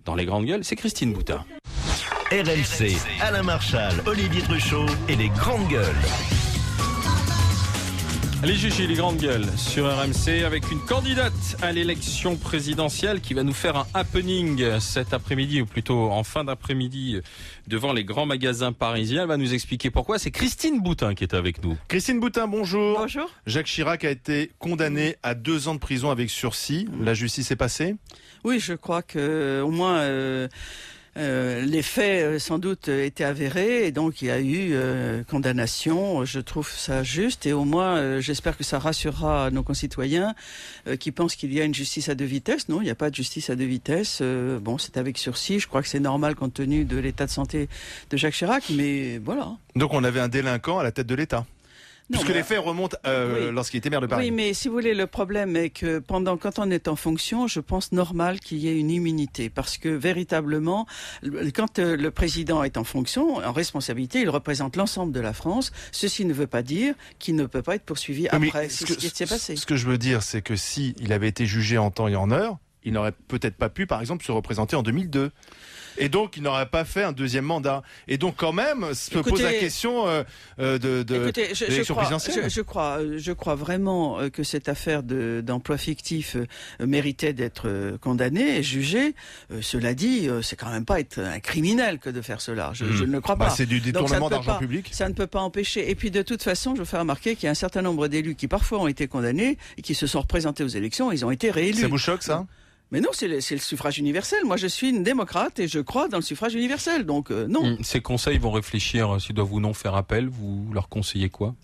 dans les grandes gueules, c'est Christine Boutin. RMC, Alain Marchal, Olivier Truchot et les grandes gueules. Les Gigi, les grandes gueules sur RMC avec une candidate à l'élection présidentielle qui va nous faire un happening cet après-midi, ou plutôt en fin d'après-midi, devant les grands magasins parisiens. Elle va nous expliquer pourquoi. C'est Christine Boutin qui est avec nous. Christine Boutin, bonjour. Bonjour. Jacques Chirac a été condamné à 2 ans de prison avec sursis. La justice est passée ? Oui, je crois que au moins les faits sans doute étaient avérés et donc il y a eu condamnation. Je trouve ça juste et au moins j'espère que ça rassurera nos concitoyens qui pensent qu'il y a une justice à 2 vitesses. Non, il n'y a pas de justice à 2 vitesses. Bon, c'est avec sursis. Je crois que c'est normal compte tenu de l'état de santé de Jacques Chirac, mais voilà. Donc on avait un délinquant à la tête de l'État. Puisque les faits remontent oui. lorsqu'il était maire de Paris. Oui, mais si vous voulez, le problème est que quand on est en fonction, je pense normal qu'il y ait une immunité. Parce que véritablement, quand le président est en fonction, en responsabilité, il représente l'ensemble de la France. Ceci ne veut pas dire qu'il ne peut pas être poursuivi après. C'est ce qui s'est passé. Ce que je veux dire, c'est que si il avait été jugé en temps et en heure, il n'aurait peut-être pas pu, par exemple, se représenter en 2002. Et donc, il n'aurait pas fait un 2e mandat. Et donc, quand même, se pose la question de l'élection présidentielle. Je crois vraiment que cette affaire d'emploi fictif méritait d'être condamnée et jugée. Cela dit, c'est quand même pas être un criminel que de faire cela. Je ne le crois pas. C'est du détournement d'argent public. Ça ne peut pas empêcher. Et puis, de toute façon, je veux faire remarquer qu'il y a un certain nombre d'élus qui parfois ont été condamnés et qui se sont représentés aux élections. Ils ont été réélus. Ça vous choque, ça ? Mais non, c'est le suffrage universel. Moi, je suis une démocrate et je crois dans le suffrage universel. Donc, non. Ces conseils vont réfléchir s'ils doivent ou non faire appel. Vous leur conseillez quoi ?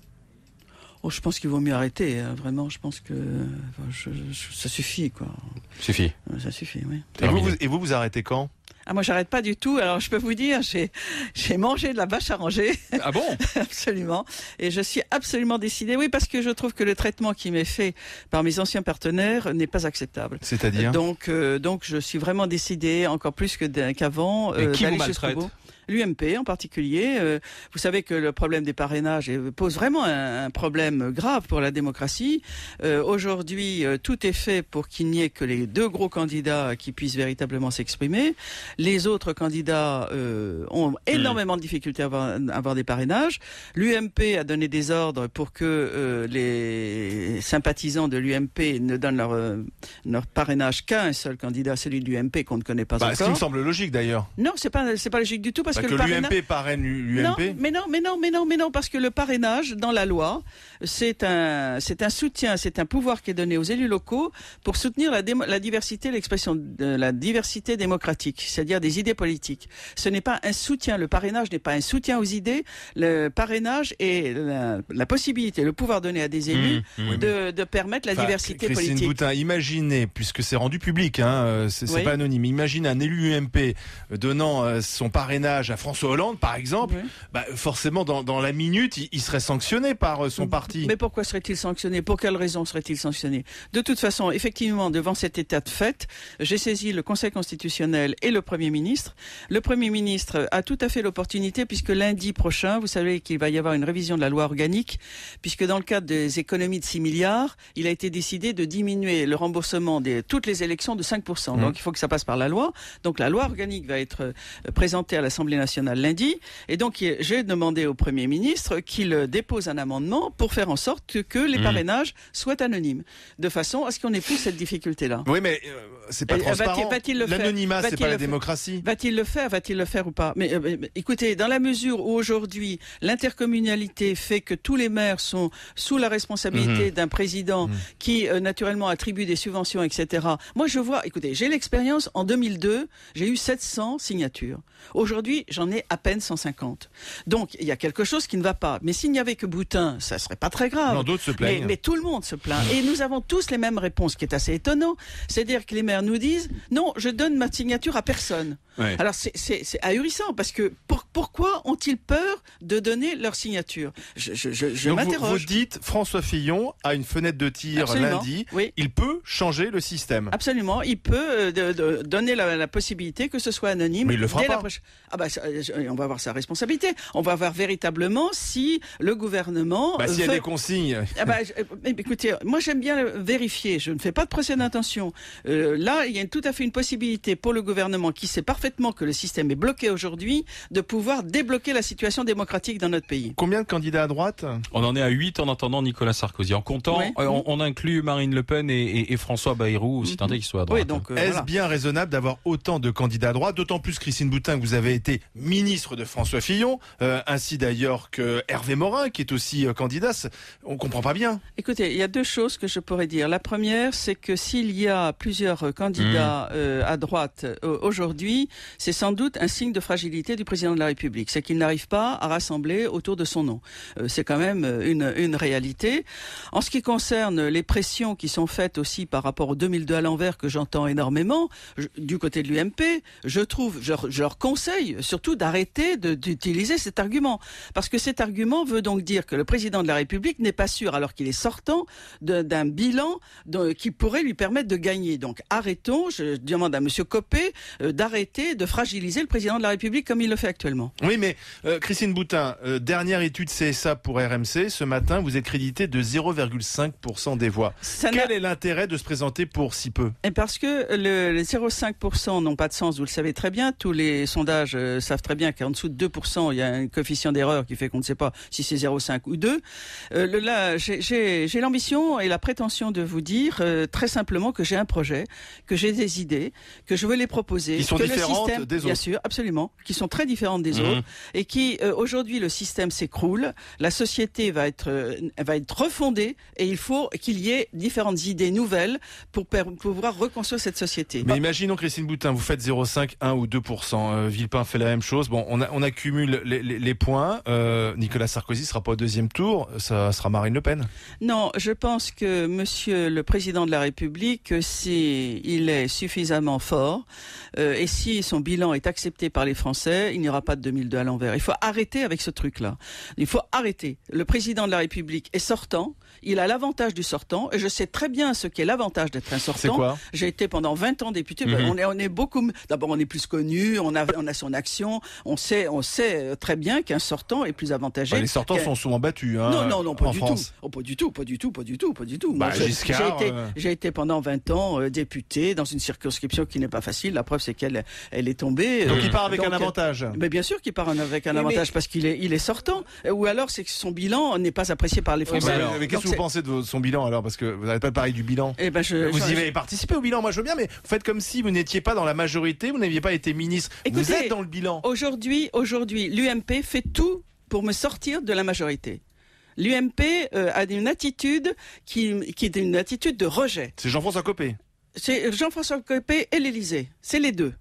Oh, je pense qu'il vaut mieux arrêter. Vraiment, je pense que ça suffit, quoi. Suffit. Ça suffit, oui. Et vous arrêtez quand ? Ah, moi, j'arrête pas du tout. Alors, je peux vous dire, j'ai mangé de la vache à ranger. Ah bon ? Absolument. Et je suis absolument décidée. Oui, parce que je trouve que le traitement qui m'est fait par mes anciens partenaires n'est pas acceptable. C'est-à-dire ? Donc, je suis vraiment décidée, encore plus qu'avant, et qui vous d'aller maltraite ? jusqu'au bout. L'UMP en particulier. Vous savez que le problème des parrainages pose vraiment un problème grave pour la démocratie. Aujourd'hui, tout est fait pour qu'il n'y ait que les 2 gros candidats qui puissent véritablement s'exprimer. Les autres candidats ont énormément de difficultés à avoir des parrainages. L'UMP a donné des ordres pour que les sympathisants de l'UMP ne donnent leur parrainage qu'à un seul candidat, celui de l'UMP qu'on ne connaît pas encore. Ce qui me semble logique d'ailleurs. Non, c'est pas logique du tout parce que le l'UMP parraine l'UMP. Non, parce que le parrainage dans la loi, c'est un soutien, c'est un pouvoir qui est donné aux élus locaux pour soutenir la diversité, l'expression de la diversité démocratique, c'est-à-dire des idées politiques. Ce n'est pas un soutien, le parrainage n'est pas un soutien aux idées, le parrainage est la possibilité, le pouvoir donné à des élus de permettre la diversité politique. Christine Boutin, imaginez, puisque c'est rendu public, c'est pas anonyme, imaginez un élu UMP donnant son parrainage à François Hollande, par exemple, forcément, dans la minute, il serait sanctionné par son parti. Mais pourquoi serait-il sanctionné ? Pour quelle raison serait-il sanctionné ? De toute façon, effectivement, devant cet état de fait, j'ai saisi le Conseil constitutionnel et le Premier ministre. Le Premier ministre a tout à fait l'opportunité, puisque lundi prochain, vous savez qu'il va y avoir une révision de la loi organique, puisque dans le cadre des économies de 6 milliards, il a été décidé de diminuer le remboursement de toutes les élections de 5%. Donc il faut que ça passe par la loi. Donc la loi organique va être présentée à l'Assemblée nationale lundi. Et donc, j'ai demandé au Premier ministre qu'il dépose un amendement pour faire en sorte que les parrainages soient anonymes. De façon à ce qu'on n'ait plus cette difficulté-là. Oui, mais c'est pas transparent. Va-t-il le faire ? L'anonymat, c'est pas la démocratie. Va-t-il le faire ou pas ? Mais écoutez, dans la mesure où aujourd'hui, l'intercommunalité fait que tous les maires sont sous la responsabilité d'un président qui, naturellement, attribue des subventions, etc. Moi, je vois, écoutez, j'ai l'expérience, en 2002, j'ai eu 700 signatures. Aujourd'hui, j'en ai à peine 150. Donc, il y a quelque chose qui ne va pas. Mais s'il n'y avait que Boutin, ça serait pas très grave. Non, d'autres se plaignent. Mais tout le monde se plaint. Et nous avons tous les mêmes réponses, ce qui est assez étonnant. C'est-à-dire que les maires nous disent, non, je donne ma signature à personne. Ouais. Alors, c'est ahurissant, parce que pourquoi ont-ils peur de donner leur signature? Je Donc m'interroge. vous dites, François Fillon a une fenêtre de tir Absolument. lundi. Oui. Il peut changer le système. Absolument, il peut donner la possibilité que ce soit anonyme. Mais il le fera dès pas. On va avoir sa responsabilité. On va voir véritablement si le gouvernement. S'il y a des consignes. Écoutez, moi j'aime bien vérifier. Je ne fais pas de procès d'intention. Là, il y a tout à fait une possibilité pour le gouvernement qui sait parfaitement que le système est bloqué aujourd'hui de pouvoir débloquer la situation démocratique dans notre pays. Combien de candidats à droite? On en est à 8 en attendant Nicolas Sarkozy. En comptant, Oui. on inclut Marine Le Pen et François Bayrou, si tant est qu'il soit à droite. Oui, donc, Est-ce voilà. bien raisonnable d'avoir autant de candidats à droite? D'autant plus, Christine Boutin, que vous avez été ministre de François Fillon, ainsi d'ailleurs que Hervé Morin, qui est aussi candidat. On comprend pas bien. Écoutez, il y a deux choses que je pourrais dire. La première, c'est que s'il y a plusieurs candidats à droite aujourd'hui, c'est sans doute un signe de fragilité du président de la République. C'est qu'il n'arrive pas à rassembler autour de son nom. C'est quand même une réalité. En ce qui concerne les pressions qui sont faites aussi par rapport au 2002 à l'envers, que j'entends énormément, du côté de l'UMP, je leur conseille surtout d'arrêter d'utiliser cet argument. Parce que cet argument veut donc dire que le président de la République n'est pas sûr, alors qu'il est sortant d'un bilan qui pourrait lui permettre de gagner. Donc arrêtons, je demande à M. Copé d'arrêter de fragiliser le président de la République comme il le fait actuellement. Oui, mais Christine Boutin, dernière étude CSA pour RMC, ce matin, vous êtes crédité de 0,5% des voix. Quel est l'intérêt de se présenter pour si peu? Et parce que les 0,5% n'ont pas de sens, vous le savez très bien, tous les sondages savent très bien qu'en dessous de 2%, il y a un coefficient d'erreur qui fait qu'on ne sait pas si c'est 0,5 ou 2. Là, j'ai l'ambition et la prétention de vous dire très simplement que j'ai un projet, que j'ai des idées, que je veux les proposer. Qui sont que différentes le système, des autres. Bien sûr, absolument, qui sont très différentes des autres et qui, aujourd'hui, le système s'écroule, la société va être refondée et il faut qu'il y ait différentes idées nouvelles pour pouvoir reconstruire cette société. Mais imaginons, Christine Boutin, vous faites 0,5, 1 ou 2%. Villepin fait la même chose. Bon, on accumule les points. Nicolas Sarkozy sera pas au deuxième tour. Ça sera Marine Le Pen. Non, je pense que Monsieur le Président de la République, si il est suffisamment fort et si son bilan est accepté par les Français, il n'y aura pas de 2002 à l'envers. Il faut arrêter avec ce truc-là. Il faut arrêter. Le Président de la République est sortant. Il a l'avantage du sortant et je sais très bien ce qu'est l'avantage d'être un sortant. C'est quoi? J'ai été pendant 20 ans député. On est beaucoup. D'abord, on est plus connu. On a son action. On sait très bien qu'un sortant est plus avantagé. Les sortants sont souvent battus. Non, pas en du France. tout. Oh, pas du tout. Bah, Moi, Giscard, j'ai été pendant 20 ans député dans une circonscription qui n'est pas facile. La preuve, c'est qu'elle est tombée. Donc il part avec un avantage. Mais bien sûr qu'il part avec un avantage parce qu'il est sortant. Ou alors c'est que son bilan n'est pas apprécié par les Français. Mais qu'est-ce que vous pensez de son bilan alors? Parce que vous n'avez pas parlé du bilan. Eh ben Vous y avez participé au bilan, moi je veux bien, mais vous faites comme si vous n'étiez pas dans la majorité, vous n'aviez pas été ministre. Écoutez, vous êtes dans le bilan. Aujourd'hui, l'UMP fait tout pour me sortir de la majorité. L'UMP a une attitude qui est une attitude de rejet. C'est Jean-François Copé. C'est Jean-François Copé et l'Élysée. C'est les deux.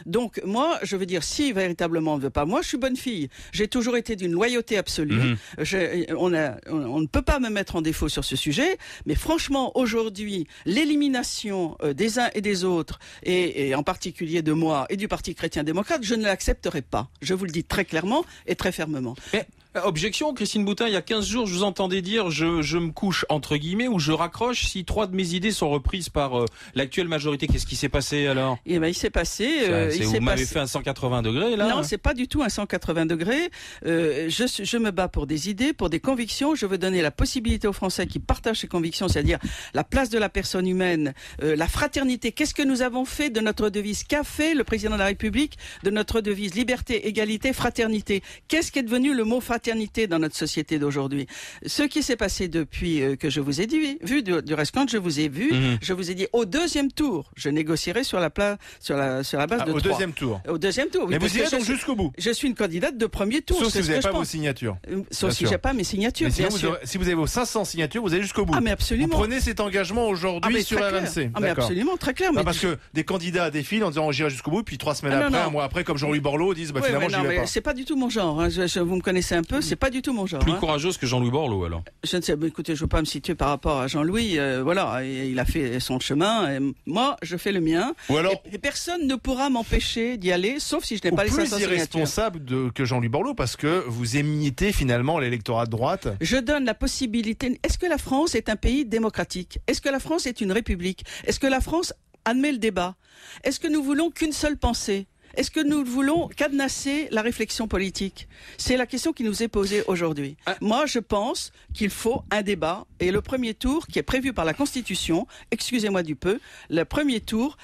Donc moi, je veux dire, si véritablement on ne veut pas, moi je suis bonne fille. J'ai toujours été d'une loyauté absolue. On ne peut pas me mettre en défaut sur ce sujet, mais franchement, aujourd'hui, l'élimination des uns et des autres, et en particulier de moi et du Parti chrétien-démocrate, je ne l'accepterai pas. Je vous le dis très clairement et très fermement. Mais, objection, Christine Boutin, il y a 15 jours, je vous entendais dire je me couche entre guillemets ou je raccroche si 3 de mes idées sont reprises par l'actuelle majorité. Qu'est-ce qui s'est passé alors? Eh ben, il s'est passé. Vous m'avez fait un 180 degrés là? Non, c'est pas du tout un 180 degrés. Je me bats pour des idées, pour des convictions. Je veux donner la possibilité aux Français qui partagent ces convictions, c'est-à-dire la place de la personne humaine, la fraternité. Qu'est-ce que nous avons fait de notre devise? Qu'a fait le président de la République de notre devise? Liberté, égalité, fraternité. Qu'est-ce qui est devenu le mot fraternité dans notre société d'aujourd'hui? Ce qui s'est passé depuis que je vous ai vu, du reste quand je vous ai vu, je vous ai dit au deuxième tour, je négocierai sur la base de 3. Au deuxième tour. Au deuxième tour. Oui, Mais vous irez donc jusqu'au bout. Je suis une candidate de premier tour. Sauf si vous n'avez pas pense. vos signatures. Sauf si sûr. j'ai pas mes signatures. Mais sinon, bien sûr. si vous avez vos 500 signatures, vous allez jusqu'au bout. Ah mais absolument. Vous prenez cet engagement aujourd'hui sur très RMC. clair. Ah mais D'accord. absolument, très clair. Non, Mais parce que des candidats défilent en disant on j'irai jusqu'au bout, puis 3 semaines Ah, non, après, non. un mois après, comme Jean-Louis Borloo, disent oui, finalement mais j'y vais pas. c'est pas du tout mon genre. Vous me connaissez un peu. peu, c'est pas du tout mon genre. Plus courageuse que Jean-Louis Borloo, alors. Je ne sais, écoutez, je veux pas me situer par rapport à Jean-Louis, voilà, il a fait son chemin, et moi, je fais le mien. Ou alors, et personne ne pourra m'empêcher d'y aller, sauf si je n'ai pas les 500 signatures. Plus irresponsable que Jean-Louis Borloo, parce que vous imitez finalement l'électorat de droite. Je donne la possibilité. Est-ce que la France est un pays démocratique? Est-ce que la France est une république? Est-ce que la France admet le débat? Est-ce que nous voulons qu'une seule pensée? Est-ce que nous voulons cadenasser la réflexion politique? C'est la question qui nous est posée aujourd'hui. Moi, je pense qu'il faut un débat. Et le premier tour, qui est prévu par la Constitution, excusez-moi du peu, le premier tour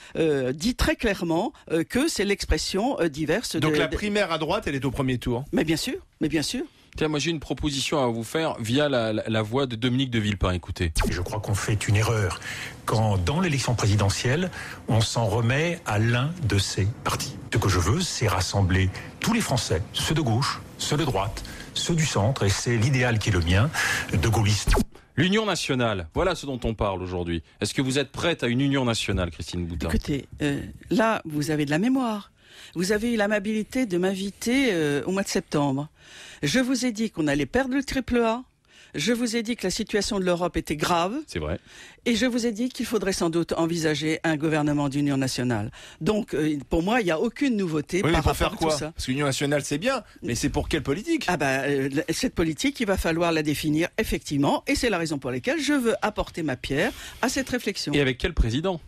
dit très clairement que c'est l'expression diverse. Donc la primaire à droite, elle est au premier tour. Mais bien sûr, mais bien sûr. Tiens, moi j'ai une proposition à vous faire via la voix de Dominique de Villepin, écoutez. Je crois qu'on fait une erreur quand, dans l'élection présidentielle, on s'en remet à l'un de ces partis. Ce que je veux, c'est rassembler tous les Français, ceux de gauche, ceux de droite, ceux du centre, et c'est l'idéal qui est le mien, de gaullistes. L'union nationale, voilà ce dont on parle aujourd'hui. Est-ce que vous êtes prête à une union nationale, Christine Boutin? Écoutez, là, vous avez de la mémoire. Vous avez eu l'amabilité de m'inviter au mois de septembre. Je vous ai dit qu'on allait perdre le triple A. Je vous ai dit que la situation de l'Europe était grave. C'est vrai. Et je vous ai dit qu'il faudrait sans doute envisager un gouvernement d'union nationale. Donc, pour moi, il n'y a aucune nouveauté par rapport faire à quoi? tout ça. Parce que l'union nationale, c'est bien, mais c'est pour quelle politique? Cette politique, il va falloir la définir effectivement. Et c'est la raison pour laquelle je veux apporter ma pierre à cette réflexion. Et avec quel président?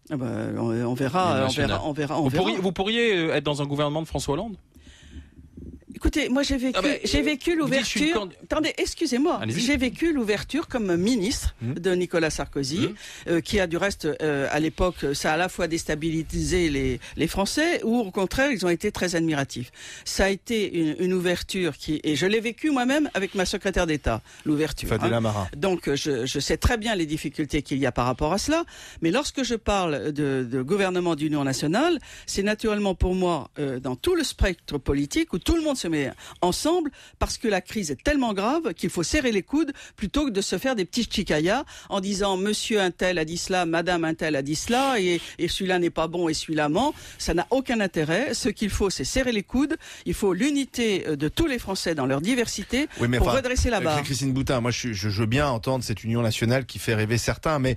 On verra. Vous pourriez être dans un gouvernement de François Hollande? Écoutez, moi j'ai vécu l'ouverture. Attendez, excusez-moi. J'ai vécu l'ouverture comme ministre de Nicolas Sarkozy, qui a du reste à l'époque, ça a à la fois déstabilisé les Français, ou au contraire ils ont été très admiratifs. Ça a été une ouverture et je l'ai vécu moi-même avec ma secrétaire d'État, l'ouverture. Fadela Marin. Donc je sais très bien les difficultés qu'il y a par rapport à cela, mais lorsque je parle de gouvernement d'union nationale, c'est naturellement pour moi dans tout le spectre politique où tout le monde se met ensemble, parce que la crise est tellement grave qu'il faut serrer les coudes plutôt que de se faire des petits chicayas en disant monsieur un tel a dit cela, madame un tel a dit cela, et celui-là n'est pas bon et celui-là ment. Ça n'a aucun intérêt. Ce qu'il faut, c'est serrer les coudes. Il faut l'unité de tous les Français dans leur diversité pour redresser la barre. Christine Boutin, moi je veux bien entendre cette union nationale qui fait rêver certains, mais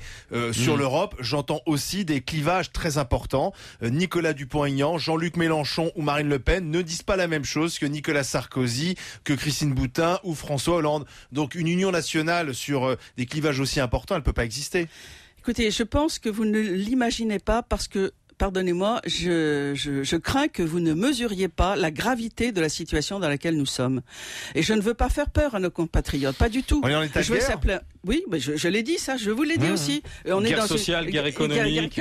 sur l'Europe, j'entends aussi des clivages très importants. Nicolas Dupont-Aignan, Jean-Luc Mélenchon ou Marine Le Pen ne disent pas la même chose que Nicolas Sarkozy, que Christine Boutin ou François Hollande. Donc une union nationale sur des clivages aussi importants, elle ne peut pas exister. Écoutez, je pense que vous ne l'imaginez pas parce que, pardonnez-moi, je crains que vous ne mesuriez pas la gravité de la situation dans laquelle nous sommes. Et je ne veux pas faire peur à nos compatriotes, pas du tout. On est en état de guerre. Oui, mais je l'ai dit ça, je vous l'ai dit aussi. On guerre est dans sociale, guerre économique.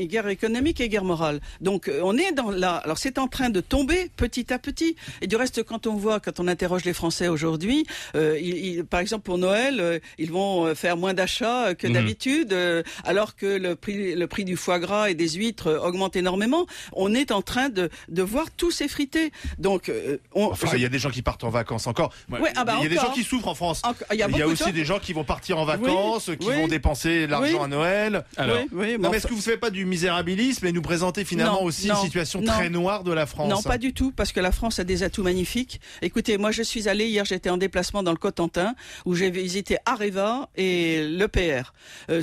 Guerre économique et guerre morale. Donc on est dans là. Alors c'est en train de tomber petit à petit. Et du reste, quand on interroge les Français aujourd'hui, par exemple pour Noël, ils vont faire moins d'achats que d'habitude, alors que le prix du foie gras et des huîtres augmente énormément. On est en train de voir tout s'effriter. Donc il y a des gens qui partent en vacances encore. Il y a des gens qui souffrent en France. Il y a aussi des gens qui vont partir en vacances, qui vont dépenser de l'argent à Noël. Alors, mais est-ce que vous ne faites pas du misérabilisme et nous présenter finalement aussi une situation très noire de la France? Non, pas du tout, parce que la France a des atouts magnifiques. Écoutez, moi je suis allé hier, j'étais en déplacement dans le Cotentin, où j'ai visité Areva et l'EPR.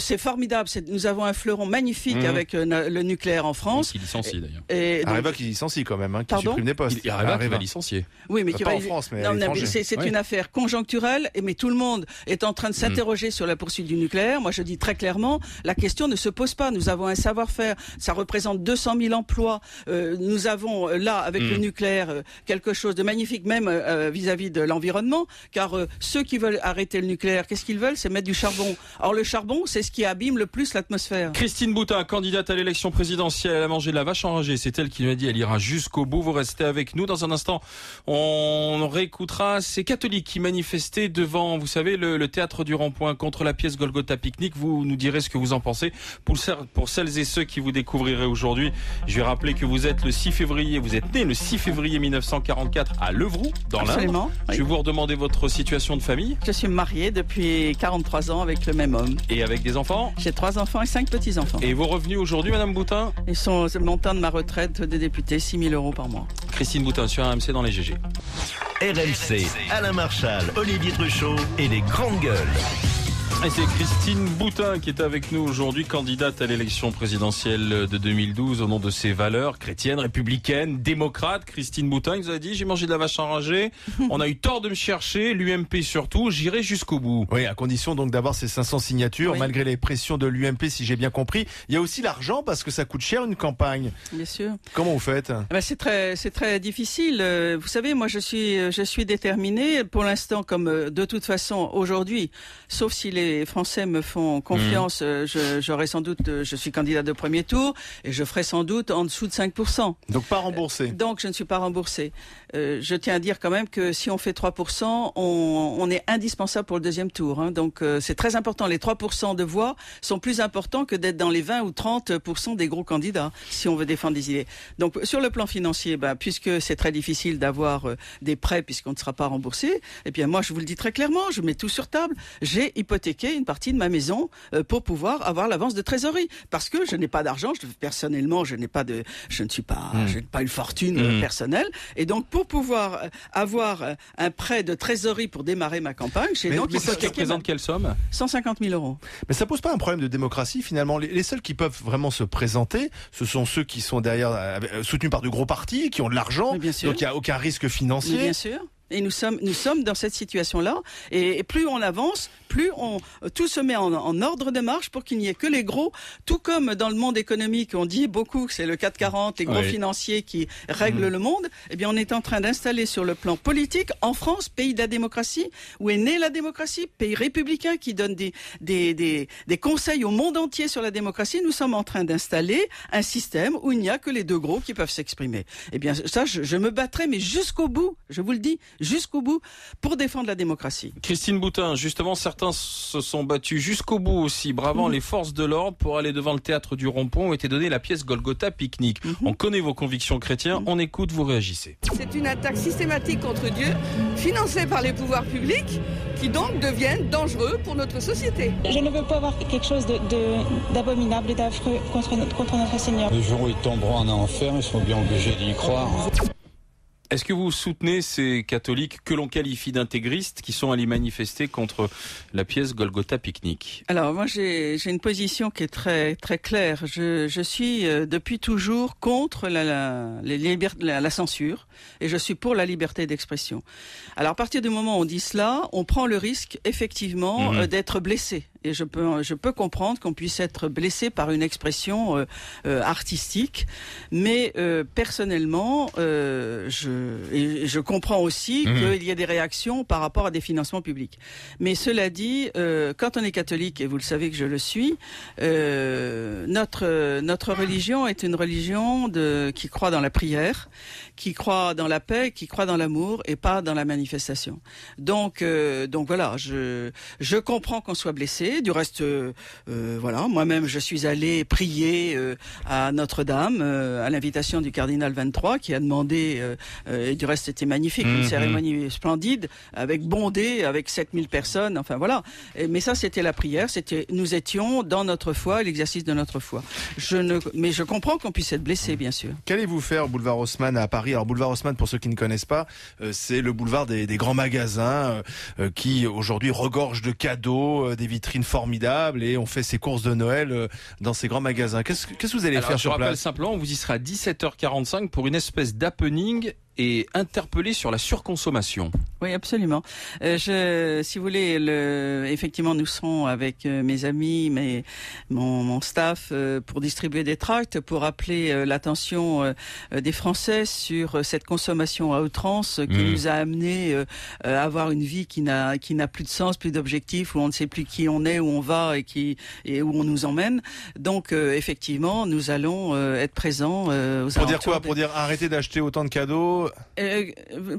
C'est formidable, nous avons un fleuron magnifique avec le nucléaire en France. Qui licencie d'ailleurs. Areva qui licencie quand même, qui supprime des postes. Areva qui va licencier. Oui, mais pas en France, mais c'est une affaire conjoncturelle, mais tout le monde est en train de s'interroger sur la poursuite du nucléaire. Moi, je dis très clairement, la question ne se pose pas. Nous avons un savoir-faire. Ça représente 200 000 emplois. Nous avons là, avec le nucléaire, quelque chose de magnifique, même vis-à-vis de l'environnement. Car ceux qui veulent arrêter le nucléaire, qu'est-ce qu'ils veulent? C'est mettre du charbon. Or, le charbon, c'est ce qui abîme le plus l'atmosphère. Christine Boutin, candidate à l'élection présidentielle, elle a mangé de la vache enragée. C'est elle qui nous a dit, elle ira jusqu'au bout. Vous restez avec nous. Dans un instant, on réécoutera ces catholiques qui manifestaient devant, vous savez, le théâtre du Rond-Point contre la pièce Golgotha Picnic. Vous nous direz ce que vous en pensez. Pour celles et ceux qui vous découvrirez aujourd'hui, je vais rappeler que vous êtes né le 6 février 1944 à Levroux, dans l'Indre. Je vais vous redemander votre situation de famille. Je suis mariée depuis 43 ans avec le même homme. Et avec des enfants? J'ai 3 enfants et 5 petits-enfants. Et vos revenus aujourd'hui, Madame Boutin? Ils sont le montant de ma retraite de député, 6 000 € par mois. Christine Boutin sur RMC dans les GG. RMC, Alain Marchal, Olivier Truchot et les grandes gueules. Et c'est Christine Boutin qui est avec nous aujourd'hui, candidate à l'élection présidentielle de 2012 au nom de ses valeurs chrétiennes, républicaines, démocrates. Christine Boutin nous a dit, j'ai mangé de la vache enragée, on a eu tort de me chercher, l'UMP surtout, j'irai jusqu'au bout. Oui, à condition donc d'avoir ces 500 signatures, malgré les pressions de l'UMP, si j'ai bien compris. Il y a aussi l'argent parce que ça coûte cher une campagne. Bien sûr. Comment vous faites ? C'est très difficile. Vous savez, moi je suis déterminée pour l'instant, comme de toute façon aujourd'hui, sauf si les Français me font confiance, j'aurai sans doute, je suis candidat de premier tour et je ferai sans doute en dessous de 5%. Donc pas remboursé. Donc je ne suis pas remboursé. Je tiens à dire quand même que si on fait 3%, on est indispensable pour le deuxième tour. Hein. Donc c'est très important. Les 3% de voix sont plus importants que d'être dans les 20 ou 30% des gros candidats, si on veut défendre des idées. Donc sur le plan financier, puisque c'est très difficile d'avoir des prêts puisqu'on ne sera pas remboursé, et bien moi je vous le dis très clairement, je mets tout sur table. J'ai hypothéqué une partie de ma maison pour pouvoir avoir l'avance de trésorerie, parce que je n'ai pas d'argent. Personnellement, je n'ai pas une fortune personnelle, et donc pour pouvoir avoir un prêt de trésorerie pour démarrer ma campagne, j'ai donc hypothéqué. Ça représente quelle somme ? 150 000 euros. Mais ça pose pas un problème de démocratie finalement. Les seuls qui peuvent vraiment se présenter, ce sont ceux qui sont derrière soutenus par de gros partis, qui ont de l'argent, donc il n'y a aucun risque financier. Mais bien sûr. Et nous sommes dans cette situation-là. Et plus on avance, plus tout se met en ordre de marche pour qu'il n'y ait que les gros. Tout comme dans le monde économique, on dit beaucoup que c'est le 440, les gros financiers qui règlent le monde. Eh bien, on est en train d'installer sur le plan politique, en France, pays de la démocratie, où est née la démocratie, pays républicain qui donne des conseils au monde entier sur la démocratie. Nous sommes en train d'installer un système où il n'y a que les deux gros qui peuvent s'exprimer. Eh bien, ça, je me battrai, mais jusqu'au bout, je vous le dis, jusqu'au bout, pour défendre la démocratie. Christine Boutin, justement, certains se sont battus jusqu'au bout aussi, bravant les forces de l'ordre pour aller devant le théâtre du Rond-Point où était donnée la pièce Golgotha Pique-Nique. On connaît vos convictions chrétiennes, on écoute, vous réagissez. C'est une attaque systématique contre Dieu, financée par les pouvoirs publics, qui donc deviennent dangereux pour notre société. Je ne veux pas avoir quelque chose d'abominable et d'affreux contre notre Seigneur. Le jour où ils tomberont en enfer, ils seront bien obligés d'y croire. Est-ce que vous soutenez ces catholiques que l'on qualifie d'intégristes qui sont allés manifester contre la pièce Golgotha Pique-Nique ? Alors moi j'ai une position qui est très très claire. Je suis depuis toujours contre la censure et je suis pour la liberté d'expression. Alors à partir du moment où on dit cela, on prend le risque effectivement d'être blessé. Et je peux comprendre qu'on puisse être blessé par une expression artistique, mais personnellement, je comprends aussi qu'il y a des réactions par rapport à des financements publics. Mais cela dit, quand on est catholique, et vous le savez que je le suis, notre religion est une religion qui croit dans la prière, qui croit dans la paix, qui croit dans l'amour et pas dans la manifestation. Donc voilà, je comprends qu'on soit blessé. Du reste, voilà, moi-même, je suis allé prier à Notre-Dame à l'invitation du cardinal 23 qui a demandé, et du reste c'était magnifique, une cérémonie splendide, avec bondé, avec 7000 personnes, enfin voilà. Mais ça, c'était la prière, nous étions dans notre foi, l'exercice de notre foi. Mais je comprends qu'on puisse être blessé, bien sûr. Qu'allez-vous faire au boulevard Haussmann à Paris ? Alors, boulevard Haussmann, pour ceux qui ne connaissent pas, c'est le boulevard des grands magasins qui aujourd'hui regorge de cadeaux, des vitrines formidables, et on fait ses courses de Noël dans ces grands magasins. Qu'est-ce que vous allez faire sur place ? Je rappelle simplement, on vous y sera à 17h45 pour une espèce d'happening et interpellé sur la surconsommation. Oui, absolument. Si vous voulez, effectivement, nous serons avec mes amis, mon staff, pour distribuer des tracts, pour appeler l'attention des Français sur cette consommation à outrance qui nous a amené à avoir une vie qui n'a plus de sens, plus d'objectifs, où on ne sait plus qui on est, où on va et où on nous emmène. Donc, effectivement, nous allons être présents aux Pour dire quoi ? Pour dire arrêtez d'acheter autant de cadeaux ?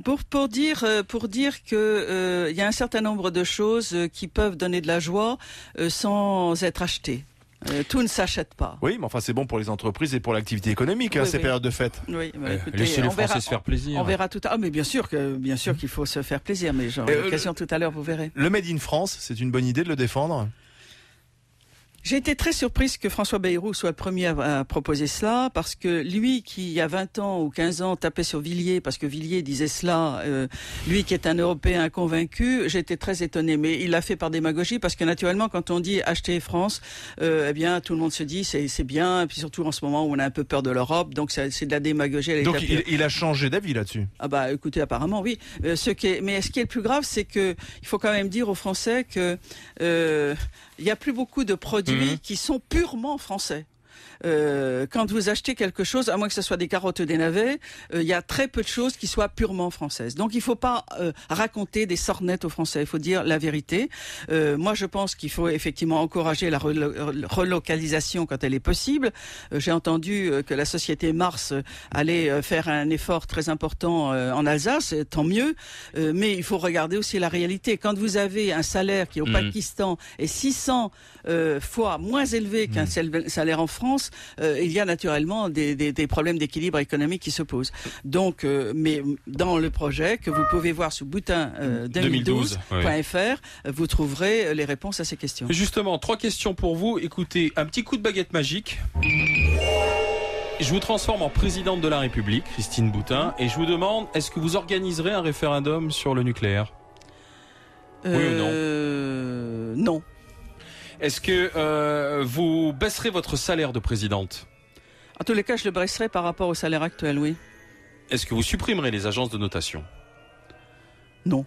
Pour dire que il y a un certain nombre de choses qui peuvent donner de la joie sans être achetées. Tout ne s'achète pas. Oui, mais enfin c'est bon pour les entreprises et pour l'activité économique, ces périodes de fête. Oui, écoutez, laissez les Français se faire plaisir. On verra tout à l'heure. Mais bien sûr qu'il faut se faire plaisir, mais j'aurai l'occasion tout à l'heure, vous verrez. Le Made in France, c'est une bonne idée de le défendre ? J'ai été très surprise que François Bayrou soit le premier à proposer cela, parce que lui qui, il y a 20 ans ou 15 ans, tapait sur Villiers, parce que Villiers disait cela, lui qui est un Européen convaincu, j'étais très étonnée. Mais il l'a fait par démagogie, parce que naturellement, quand on dit acheter France, eh bien, tout le monde se dit c'est bien, et puis surtout en ce moment où on a un peu peur de l'Europe, donc c'est de la démagogie. Donc il a changé d'avis là-dessus. Ah bah écoutez, apparemment oui. Mais ce qui est le plus grave, c'est que il faut quand même dire aux Français que il y a plus beaucoup de produits qui sont purement français. Quand vous achetez quelque chose, à moins que ce soit des carottes ou des navets, il y a très peu de choses qui soient purement françaises. Donc il ne faut pas raconter des sornettes aux Français, il faut dire la vérité. Moi je pense qu'il faut effectivement encourager la relocalisation quand elle est possible. J'ai entendu que la société Mars allait faire un effort très important en Alsace, tant mieux, mais il faut regarder aussi la réalité. Quand vous avez un salaire qui au Pakistan est 600 fois moins élevé qu'un salaire en France, il y a naturellement des problèmes d'équilibre économique qui se posent. Donc, mais dans le projet que vous pouvez voir sur boutin2012.fr, vous trouverez les réponses à ces questions. Justement, 3 questions pour vous. Écoutez, un petit coup de baguette magique. Je vous transforme en présidente de la République, Christine Boutin, et je vous demande, est-ce que vous organiserez un référendum sur le nucléaire ? Oui ou non ? Non. Est-ce que vous baisserez votre salaire de présidente ? En tous les cas, je le baisserai par rapport au salaire actuel, oui. Est-ce que vous supprimerez les agences de notation ? Non.